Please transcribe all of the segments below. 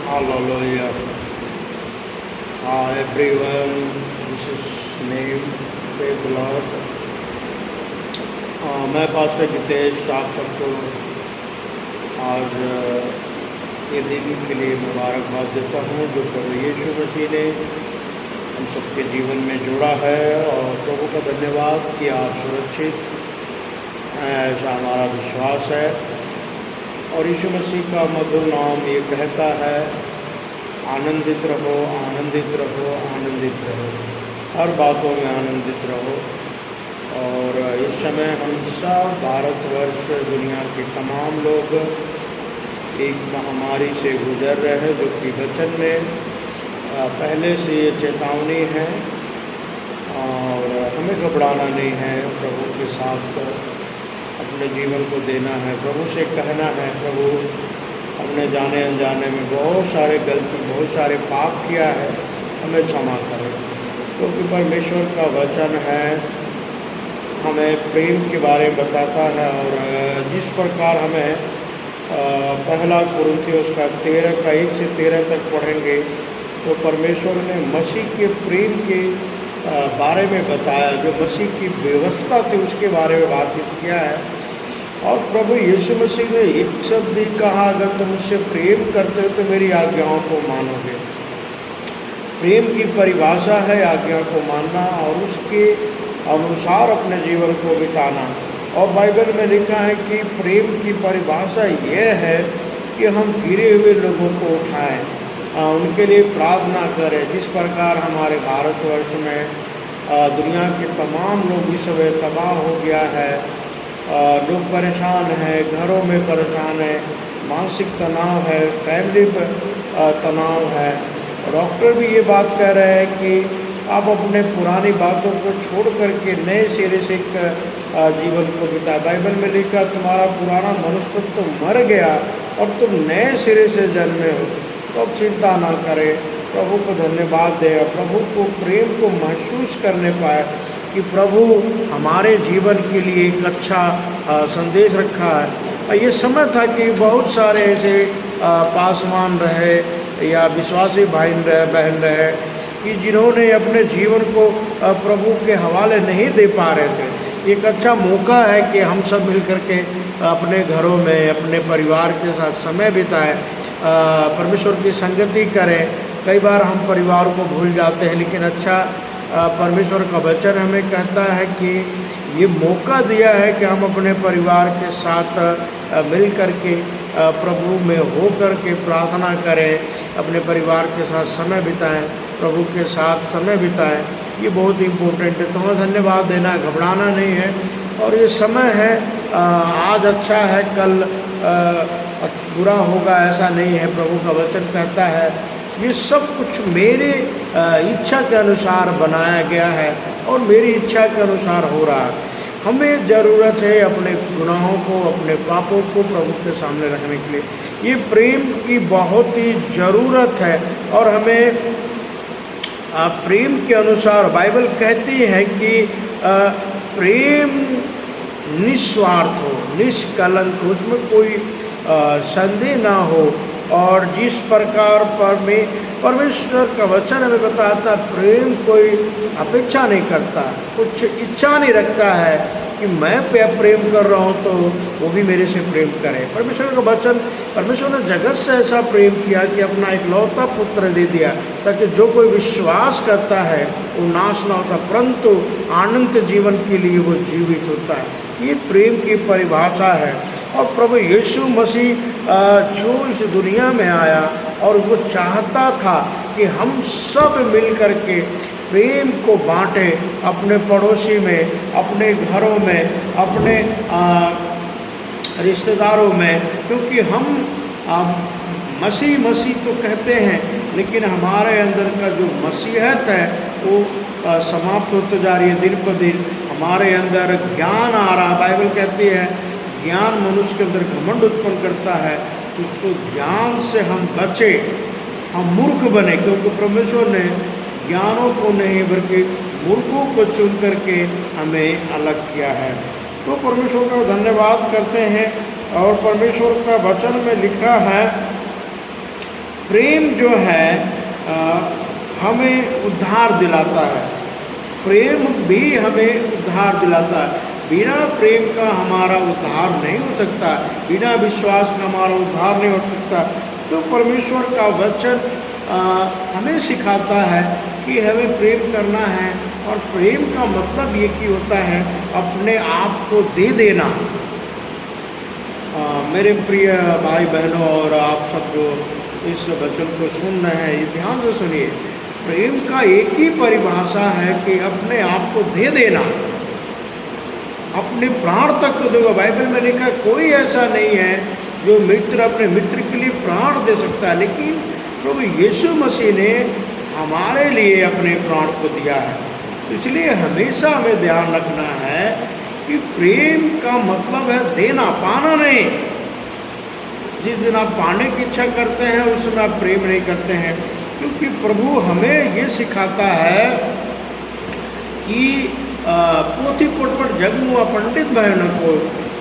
Hallelujah. Everyone, Jesus' name, praise the Lord. मैं pastor Jitesh आप सबको आज ये दिन के लिए मुबारकबाद देता हूँ जो प्रभु यीशु मसीह ने हम सबके जीवन में जोड़ा है, और प्रभु का धन्यवाद कि आप सुरक्षित हैं, ऐसा हमारा विश्वास है। और यीशु मसीह का मधुर नाम ये कहता है, आनंदित रहो, आनंदित रहो, आनंदित रहो, हर बातों में आनंदित रहो। और इस समय हम सब भारतवर्ष, दुनिया के तमाम लोग एक महामारी से गुजर रहे हैं, जो कि वचन में पहले से ये चेतावनी है, और हमें घबराना नहीं है। प्रभु के साथ अपने जीवन को देना है, प्रभु से कहना है, प्रभु हमने जाने अनजाने में बहुत सारे गलती, बहुत सारे पाप किया है, हमें क्षमा करें। क्योंकि परमेश्वर का वचन है, हमें प्रेम के बारे में बताता है। और जिस प्रकार हमें पहला कुरिन्थियों का 13 का 1 से 13 तक पढ़ेंगे, तो परमेश्वर ने मसीह के प्रेम के बारे में बताया, जो मसीह की व्यवस्था थी उसके बारे में बातचीत किया है। और प्रभु यीशु मसीह ने एक शब्द ही कहा, अगर तुम मुझसे प्रेम करते हो तो मेरी आज्ञाओं को मानोगे। प्रेम की परिभाषा है आज्ञा को मानना और उसके अनुसार अपने जीवन को बिताना। और बाइबल में लिखा है कि प्रेम की परिभाषा यह है कि हम गिरे हुए लोगों को उठाएं, उनके लिए प्रार्थना करें। जिस प्रकार हमारे भारतवर्ष में दुनिया के तमाम लोग इस समय तबाह हो गया है, लोग परेशान हैं, घरों में परेशान है, मानसिक तनाव है, फैमिली तनाव है। डॉक्टर भी ये बात कह रहे हैं कि आप अपने पुरानी बातों को छोड़ करके नए सिरे से जीवन को बिताए। बाइबल में लिखा, तुम्हारा पुराना मनुष्य तो मर गया और तुम नए सिरे से जन्मे हो। तो अब चिंता ना करें, प्रभु को धन्यवाद दें, प्रभु को प्रेम को महसूस करने पाए कि प्रभु हमारे जीवन के लिए एक अच्छा संदेश रखा है। ये समय था कि बहुत सारे ऐसे पासवान रहे या विश्वासी भाई बहन रहे कि जिन्होंने अपने जीवन को प्रभु के हवाले नहीं दे पा रहे थे। एक अच्छा मौका है कि हम सब मिलकर के अपने घरों में अपने परिवार के साथ समय बिताएं, परमेश्वर की संगति करें। कई बार हम परिवार को भूल जाते हैं, लेकिन अच्छा परमेश्वर का वचन हमें कहता है कि ये मौका दिया है कि हम अपने परिवार के साथ मिल कर के प्रभु में हो कर के प्रार्थना करें, अपने परिवार के साथ समय बिताएं, प्रभु के साथ समय बिताएं। ये बहुत इम्पोर्टेंट है। तो हमें धन्यवाद देना, घबराना नहीं है। और ये समय है, आज अच्छा है, कल बुरा होगा, ऐसा नहीं है। प्रभु का वचन कहता है ये सब कुछ मेरे इच्छा के अनुसार बनाया गया है और मेरी इच्छा के अनुसार हो रहा है। हमें ज़रूरत है अपने गुनाहों को, अपने पापों को प्रभु के सामने रखने के लिए। ये प्रेम की बहुत ही ज़रूरत है। और हमें प्रेम के अनुसार बाइबल कहती है कि प्रेम निस्वार्थ हो, निष्कलंक, उसमें कोई संदेह ना हो। और जिस प्रकार परमेश्वर का वचन हमें बताता, प्रेम कोई अपेक्षा नहीं करता, कुछ इच्छा नहीं रखता है कि मैं प्रेम कर रहा हूँ तो वो भी मेरे से प्रेम करे। परमेश्वर का वचन, परमेश्वर ने जगत से ऐसा प्रेम किया कि अपना इकलौता पुत्र दे दिया, ताकि जो कोई विश्वास करता है वो नाश ना होता परंतु अनंत जीवन के लिए वो जीवित होता है। ये प्रेम की परिभाषा है। और प्रभु यीशु मसीह जो इस दुनिया में आया और वो चाहता था कि हम सब मिल कर के प्रेम को बांटें अपने पड़ोसी में, अपने घरों में, अपने रिश्तेदारों में। क्योंकि हम मसीह तो कहते हैं, लेकिन हमारे अंदर का जो मसीहत है वो समाप्त होते जा रही है दिन पर दिन। हमारे अंदर ज्ञान आ रहा, बाइबल कहती है ज्ञान मनुष्य के अंदर घमंड उत्पन्न करता है। तो उस ज्ञान से हम बचे, हम मूर्ख बने, क्योंकि परमेश्वर ने ज्ञानों को नहीं बल्कि मूर्खों को चुन करके हमें अलग किया है। तो परमेश्वर का धन्यवाद करते हैं। और परमेश्वर का वचन में लिखा है, प्रेम जो है हमें उद्धार दिलाता है। प्रेम भी हमें उद्धार दिलाता है। बिना प्रेम का हमारा उद्धार नहीं हो सकता, बिना विश्वास का हमारा उद्धार नहीं हो सकता। तो परमेश्वर का वचन हमें सिखाता है कि हमें प्रेम करना है, और प्रेम का मतलब ये कि होता है अपने आप को दे देना। मेरे प्रिय भाई बहनों और आप सब जो इस वचन को सुन रहे हैं, ये ध्यान से सुनिए। प्रेम का एक ही परिभाषा है कि अपने आप को दे देना, अपने प्राण तक तो देखो। बाइबल में लिखा है कोई ऐसा नहीं है जो मित्र अपने मित्र के लिए प्राण दे सकता है, लेकिन प्रभु यीशु मसीह ने हमारे लिए अपने प्राण को दिया है। तो इसलिए हमेशा हमें ध्यान रखना है कि प्रेम का मतलब है देना, पाना नहीं। जिस दिन आप पाने की इच्छा करते हैं उस समय आप प्रेम नहीं करते हैं, क्योंकि प्रभु हमें ये सिखाता है कि पोथी पोटपट जगमुआ पंडित बहनों को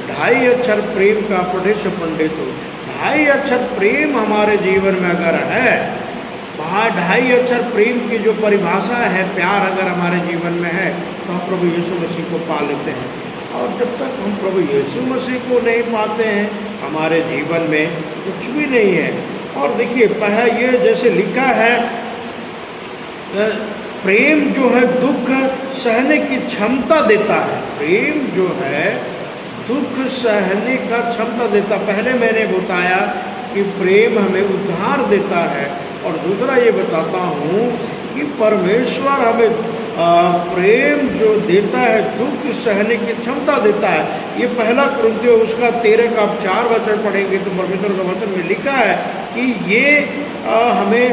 2.5 अक्षर प्रेम का पढ़ेश पंडित हो। 2.5 अक्षर प्रेम हमारे जीवन में अगर है, 2.5 अक्षर प्रेम की जो परिभाषा है, प्यार अगर हमारे जीवन में है, तो हम प्रभु यीशु मसीह को पा लेते हैं। और जब तक हम प्रभु यीशु मसीह को नहीं पाते हैं, हमारे जीवन में कुछ भी नहीं है। और देखिए ये जैसे लिखा है, प्रेम जो है दुख सहने की क्षमता देता है। प्रेम जो है दुख सहने का क्षमता देता। पहले मैंने बताया कि प्रेम हमें उद्धार देता है, और दूसरा ये बताता हूँ कि परमेश्वर हमें प्रेम जो देता है दुख सहने की क्षमता देता है। ये 1 कुरिन्थियों उसका 13 का आप 4 वचन पढ़ेंगे तो परमेश्वर का वचन में लिखा है कि ये हमें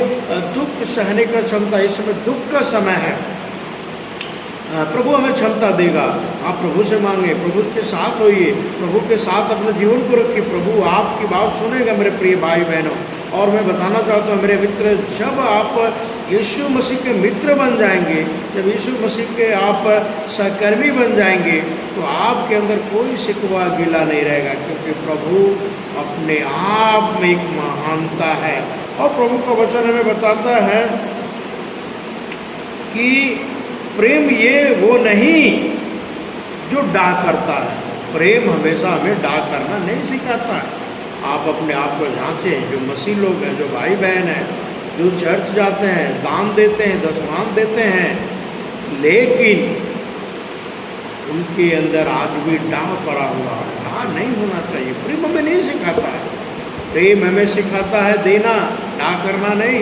दुख सहने का क्षमता। इस समय दुख का समय है, प्रभु हमें क्षमता देगा। आप प्रभु से मांगे, प्रभु के साथ होइए, प्रभु के साथ अपने जीवन को रखिए। प्रभु आपकी बात सुनेगा मेरे प्रिय भाई बहनों। और मैं बताना चाहता हूँ मेरे मित्र, जब आप यीशु मसीह के मित्र बन जाएंगे, जब यीशु मसीह के आप सहकर्मी बन जाएंगे, तो आपके अंदर कोई शिकवा गिला नहीं रहेगा, क्योंकि प्रभु अपने आप में एक महानता है। और प्रभु का वचन हमें बताता है कि प्रेम ये वो नहीं जो डाह करता है। प्रेम हमेशा हमें डाह करना नहीं सिखाता है। आप अपने आप को जांचें, जो मसीह लोग हैं, जो भाई बहन हैं, जो चर्च जाते हैं, दान देते हैं, दशमांश देते हैं, लेकिन उनके अंदर आज भी डाह पड़ा हुआ है। डाह नहीं होना चाहिए। प्रेम हमें नहीं सिखाता है। प्रेम हमें सिखाता है देना, डाह करना नहीं,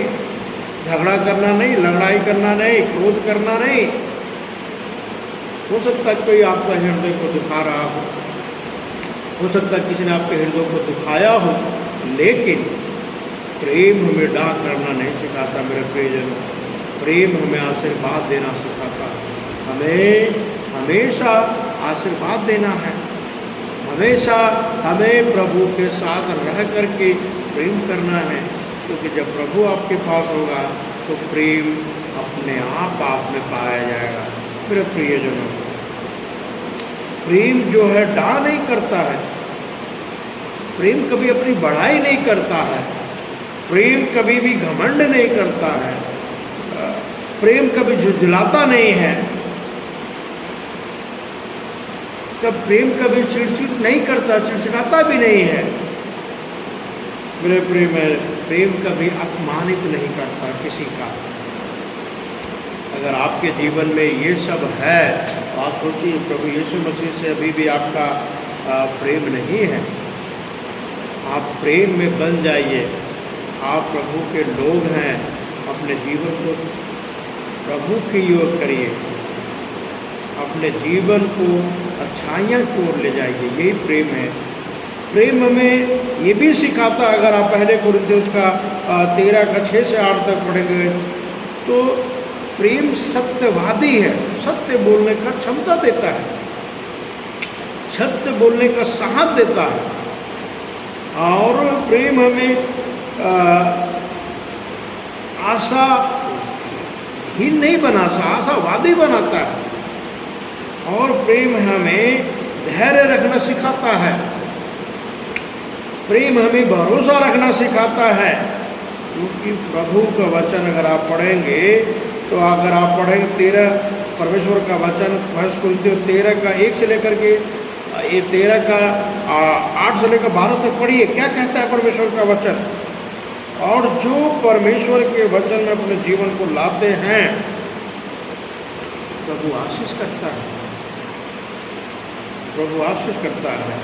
झगड़ा करना नहीं, लड़ाई करना नहीं, क्रोध करना नहीं। हो सकता है कोई आपका हृदय को दुखा रहा हो सकता है किसी ने आपके हृदय को दुखाया हो, लेकिन प्रेम हमें डाह करना नहीं सिखाता मेरे प्रियजनों। प्रेम हमें आशीर्वाद देना सिखाता है। हमें हमेशा आशीर्वाद देना है। हमेशा हमें प्रभु के साथ रह करके प्रेम करना है, क्योंकि जब प्रभु आपके पास होगा तो प्रेम अपने आप में पाया जाएगा। मेरे प्रियजनों, प्रेम जो है डाह नहीं करता है। प्रेम कभी अपनी बढ़ाई नहीं करता है। प्रेम कभी भी घमंड नहीं करता है। प्रेम कभी झुंझलाता नहीं है। प्रेम कभी चिड़चिड़ नहीं करता, चिड़चिड़ाता भी नहीं है। मेरे प्रेम कभी अपमानित नहीं करता किसी का। अगर आपके जीवन में ये सब है तो आप सोचिए, प्रभु यीशु मसीह से अभी भी आपका प्रेम नहीं है। आप प्रेम में बन जाइए। आप प्रभु के लोग हैं। अपने जीवन को प्रभु की ओर करिए। अपने जीवन को अच्छाइयाँ की ओर ले जाइए। यही प्रेम है। प्रेम हमें ये भी सिखाता, अगर आप 1 कुरिन्थियों का 13 का 6 से 8 तक पढ़ेंगे, तो प्रेम सत्यवादी है। सत्य बोलने का क्षमता देता है, सत्य बोलने का साहस देता है। और प्रेम हमें आशाहीन नहीं बनाता, आशावादी बनाता है। और प्रेम हमें धैर्य रखना सिखाता है। प्रेम हमें भरोसा रखना सिखाता है। क्योंकि प्रभु का वचन अगर आप पढ़ेंगे तो अगर आप पढ़ेंगे 13 परमेश्वर का वचन 1 कुरिन्थियों 13 का 1 से लेकर के ये 13 का 8 से लेकर 12 तक पढ़िए, क्या कहता है परमेश्वर का वचन। और जो परमेश्वर के वचन में अपने जीवन को लाते हैं प्रभु आशीष करता है, प्रभु आशीष करता है।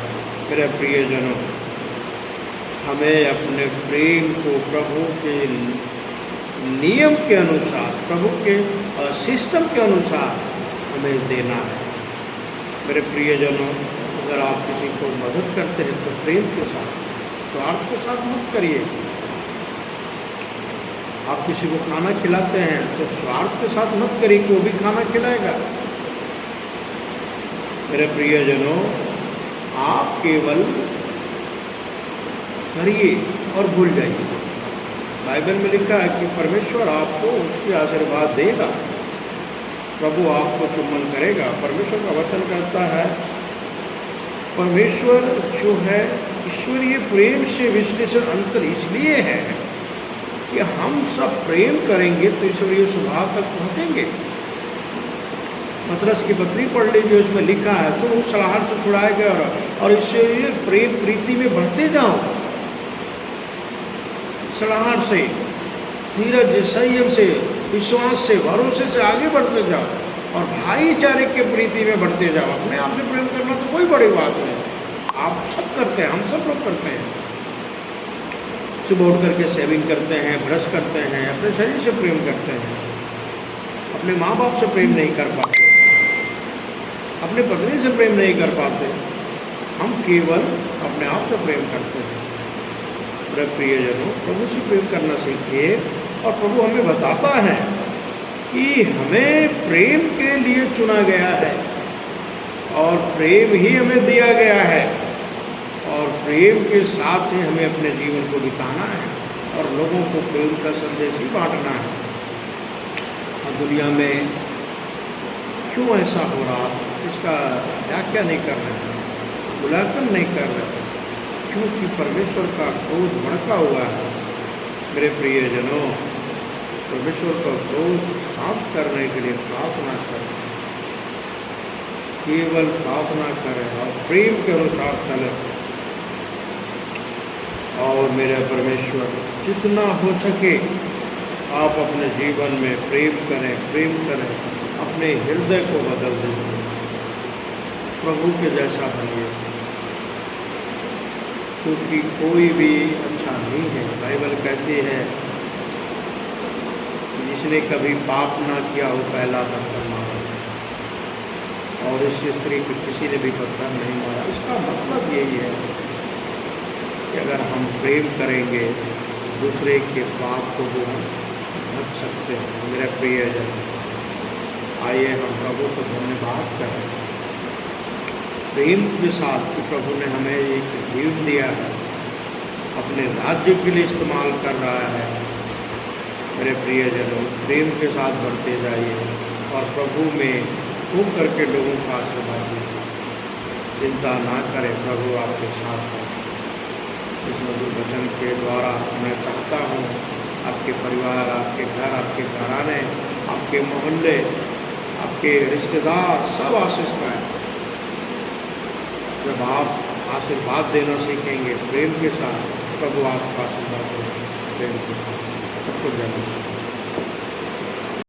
मेरे प्रियजनों, हमें अपने प्रेम को प्रभु के नियम के अनुसार, प्रभु के सिस्टम के अनुसार हमें देना है। मेरे प्रियजनों, अगर आप किसी को मदद करते हैं तो प्रेम के साथ, स्वार्थ के साथ मत करिए। आप किसी को खाना खिलाते हैं तो स्वार्थ के साथ मत करिए कि वो भी खाना खिलाएगा। मेरे प्रियजनों, आप केवल करिए और भूल जाइए। बाइबल में लिखा है कि परमेश्वर आपको उसके आशीर्वाद देगा, प्रभु आपको चुम्बन करेगा। परमेश्वर का वचन कहता है, परमेश्वर जो है ईश्वरीय प्रेम से विश्लेषण अंतर इसलिए है कि हम सब प्रेम करेंगे तो ईश्वरीय स्वभाव तक पहुँचेंगे। पतरस की पत्री पढ़ लीजिए, उसमें लिखा है तो उस सड़ाहट से छुड़ाए गए और ईश्वरीय प्रेम प्रीति में बढ़ते जाओ। सड़ाहट से, धीरज, संयम से, विश्वास से, भरोसे से आगे बढ़ते जाओ और भाईचारे के प्रीति में बढ़ते जाओ। अपने आप से प्रेम करना तो कोई बड़ी बात नहीं, आप सब करते हैं, हम सब लोग करते हैं। सुबह उठ करके सेविंग करते हैं, ब्रश करते हैं, अपने शरीर से प्रेम करते हैं। अपने माँ बाप से प्रेम नहीं कर पाते, अपने पत्नी से प्रेम नहीं कर पाते, हम केवल अपने आप से प्रेम करते हैं। मेरे प्रियजनों, प्रभु से प्रेम करना सीखिए। और प्रभु हमें बताता है कि हमें प्रेम के लिए चुना गया है और प्रेम ही हमें दिया गया है और प्रेम के साथ ही हमें अपने जीवन को बिताना है और लोगों को प्रेम का संदेश ही बांटना है। और दुनिया में क्यों ऐसा हो रहा, इसका व्याख्या नहीं कर रहे हैं, मूल्यांकन नहीं कर रहे हैं, क्योंकि परमेश्वर का क्रोध भड़का हुआ है। मेरे प्रियजनों, परमेश्वर का क्रोध शांत करने के लिए प्रार्थना करें, केवल प्रार्थना करें और प्रेम के अनुसार चलें। और मेरे परमेश्वर, जितना हो सके आप अपने जीवन में प्रेम करें, प्रेम करें, अपने हृदय को बदल दीजिए, प्रभु के जैसा बनिए, क्योंकि कोई भी अच्छा नहीं है। बाइबल कहती है जिसने कभी पाप ना किया हो पहला पत्थर मारा, और इस स्त्री को किसी ने भी पत्थर नहीं मारा। इसका मतलब यही है कि अगर हम प्रेम करेंगे दूसरे के पाप को भी हम ढक सकते हैं। मेरे प्रियजन, आइए हम प्रभु को धन्यवाद करें प्रेम के साथ कि प्रभु ने हमें एक जीवन दिया है, अपने राज्य के लिए इस्तेमाल कर रहा है। मेरे प्रियजनों, प्रेम के साथ बढ़ते जाइए और प्रभु में खूब करके लोगों का आशीर्वाद दीजिए। चिंता ना करें, प्रभु आपके साथ है। इस मधुर वचन के द्वारा मैं चाहता हूँ आपके परिवार, आपके घर, आपके घराने, आपके मोहल्ले, आपके रिश्तेदार सब आशीष पाएं। जब आप आशीर्वाद देना सीखेंगे प्रेम के साथ, प्रभु आपका आशीर्वाद देंगे, प्रेम के साथ। सबको जय मसीह।